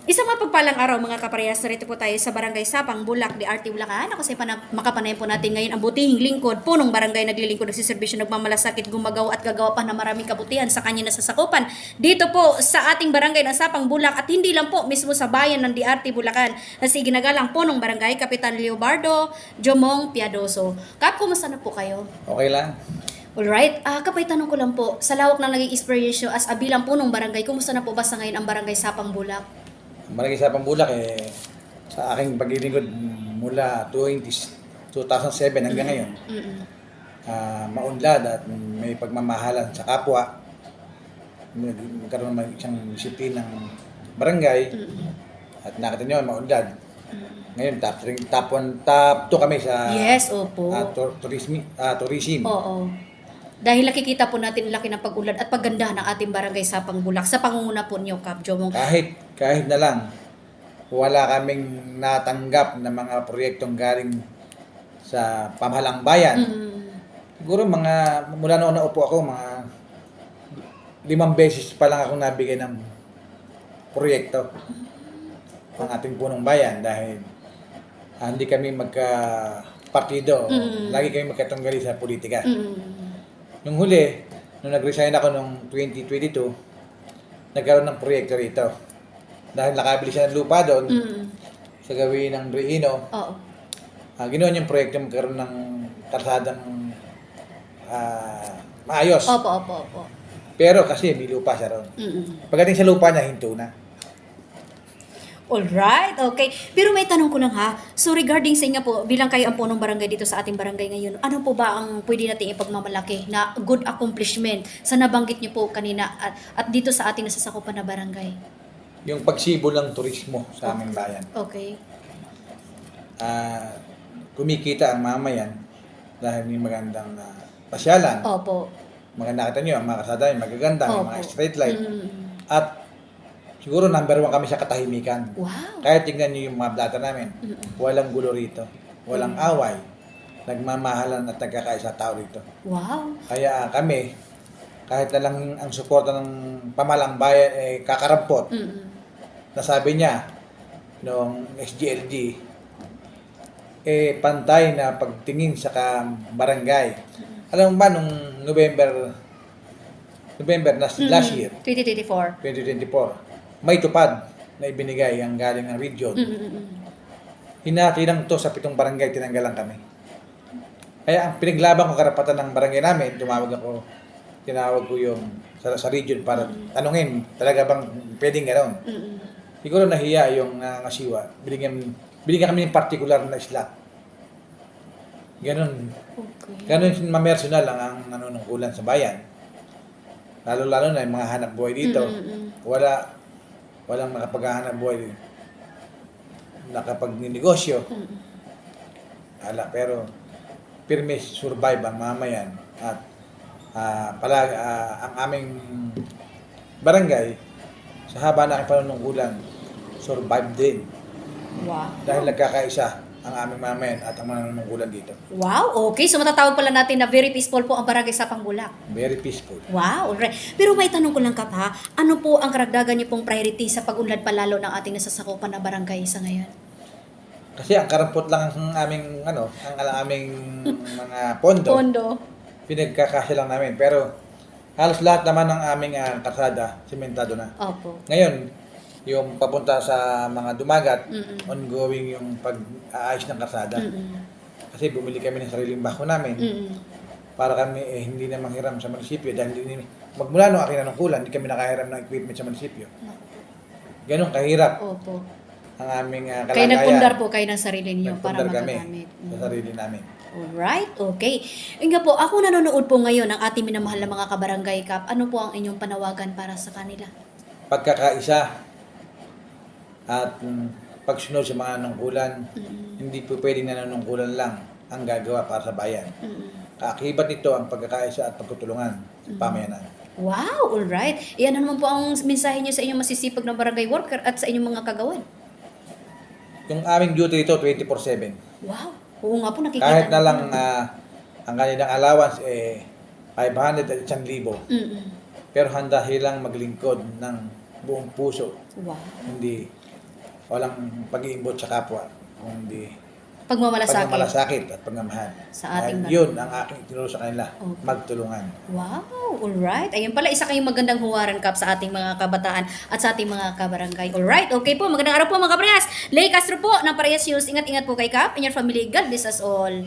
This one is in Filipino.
Isang mapagpalang araw mga kaparehas, narito po tayo sa Barangay Sapang, Bulak, DRT Bulacan. Ako sa makapanayan po natin ngayon ang butihing lingkod, punong barangay naglilingkod, nagsiservisyo, nagmamalasakit, gumagawa at gagawa pa ng maraming kabutihan sa kanya nasasakupan. Dito po sa ating barangay ng Sapang, Bulak at hindi lang po mismo sa bayan ng DRT Bulacan na si ginagalang punong barangay, Kapitan Leobardo Jomong Piadoso. Kap, kumusta na po kayo? Okay lang. Alright, kapay tanong ko lang po, sa lawak ng naging experience nyo as bilang punong barangay, kumusta na po ba sa ngayon ang barangay Sapang Bulak? Malaki sa Pambulak sa aking paglilingkod mula 2007 hanggang ngayon, maunlad at may pagmamahalan sa kapwa. Magkaroon ng isang disiplina ng barangay at nakita nyo, maunlad. Ngayon, top 2 kami sa Yes, opo. tourism. Oo. Dahil nakikita po natin laki ng pag-unlad at pagganda ng ating barangay Sapang Bulak sa pangunguna po niyo, Kap Jomong. Kahit na lang, wala kaming natanggap na mga proyektong galing sa pamahalang bayan. Siguro mula noon naupo ako, mga 5 beses pa lang ako nabigay ng proyekto ng ating punong bayan dahil hindi kami magka-partido. Lagi kami magkatunggali sa politika. Nung huli, nung nag-resign ako noong 2022, nagkaroon ng proyekto rito. Dahil nakabili siya ng lupa doon, sa gawin ng Reino, Oo. ginawa niyang proyekto magkaroon ng kalsadang maayos. Opo. Pero kasi may lupa siya ron. Pagdating sa lupa niya, hinto na. Alright, okay. Pero may tanong ko lang ha. So regarding sa inyo po, bilang kayo ang punong barangay dito sa ating barangay ngayon, ano po ba ang pwede nating ipagmamalaki na good accomplishment sa nabanggit niyo po kanina at dito sa ating nasasakupan na barangay? Yung pagsibol ng turismo sa aming bayan. Okay. Kumikita ang mamayan dahil may magandang pasyalan. Opo. Maganda kita nyo, ang mga kasada yung magaganda, Opo. mga street light. At siguro number 1 kami sa katahimikan. Wow. Kahit tingnan nyo yung mga data namin, walang gulo rito, walang away, nagmamahalan at nagkakaisa tao rito. Wow. Kaya kami, kahit na lang ang suporta ng pamalang bayan kakarampot, nasabi niya noong SGLG, pantay na pagtingin sa barangay. Alam mo ba, nung November last year, 2024. 2024, may tupad na ibinigay ang galing ng region. Hinati lang to sa 7 barangay, tinanggalan kami. Kaya ang pinaglaban ko karapatan ng barangay namin, tinawag ko yung sa region para tanungin, talaga bang pwedeng gano'n? Siguro nahiya yung ngasiwa. Binigyan kami ng particular na slot. Ganon. Okay. Ganon mamersonal lang ang nanunungkulan sa bayan. Lalo-lalo na yung mga hanap buhay dito. Walang nakapaghahanap buhay dito. Nakapagnegosyo. Pero pirme survive ang mamayan at ang aming barangay sa haba na aking panunungkulan survive din. Wow. Dahil nagkakaisa ang aming mamayan at ang manunungkulan dito. Wow, okay. So matatawag pala natin na very peaceful po ang barangay Sapang Bulak. Very peaceful. Wow, alright. Pero may tanong ko lang Kap ha, ano po ang karagdagan niyo pong priority sa pag-unlad palalo ng ating nasasakupan na barangay sa ngayon? Kasi ang karampot lang ang aming mga pondo. Pinagkakasya lang namin. Pero halos lahat naman ng aming kalsada, simentado na. Opo. Ngayon, yung papunta sa mga dumagat, ongoing yung pag-aayos ng kalsada. Kasi bumili kami ng sariling bako namin para kami hindi na manghiram sa munisipyo dahil magmula nung aking nanungkulan, hindi kami nakahiram ng equipment sa munisipyo. Ganun kahirap. Opo. Ang aming kalagayan. Kaya nagpundar po kayo ng sarili niyo para Nagpundar kami magagamit. sa sarili namin. Alright, okay. Nga po, ako nanonood po ngayon ng ating minamahal na mga kabarangay Kap. Ano po ang inyong panawagan para sa kanila? Pagkakaisa at pagsunod sa mga nanungkulan, hindi po pwedeng nanunungkulan lang ang gagawa para sa bayan. Kaakibat nito ang pagkakaisa at pagtutulungan sa pamayanan. Wow, alright. Iyan naman po ang mensahe niyo sa inyong masisipag na barangay worker at sa inyong mga kagawan. Yung aming duty dito, 24/7. Wow. Oo nga po, nakikita. Kahit na lang ang kanilang allowance 500 at 1,000. Mm-mm. Pero handa silang maglingkod ng buong puso. Wow. Hindi walang pag-iimbot sa kapwa, kundi Pagmamalasakit. pagmamalasakit at pagmamahal. Sa ating At yun ang aking tinuro sa kanila, Okay. magtulungan. Wow, alright. Ayun pala, isa kayong magandang huwaran, Kap, sa ating mga kabataan at sa ating mga kabarangay. Alright, okay po. Magandang araw po mga kaparehas. Lay Castro po ng Parehas News. Ingat-ingat po kay Kap and your family. God bless us all.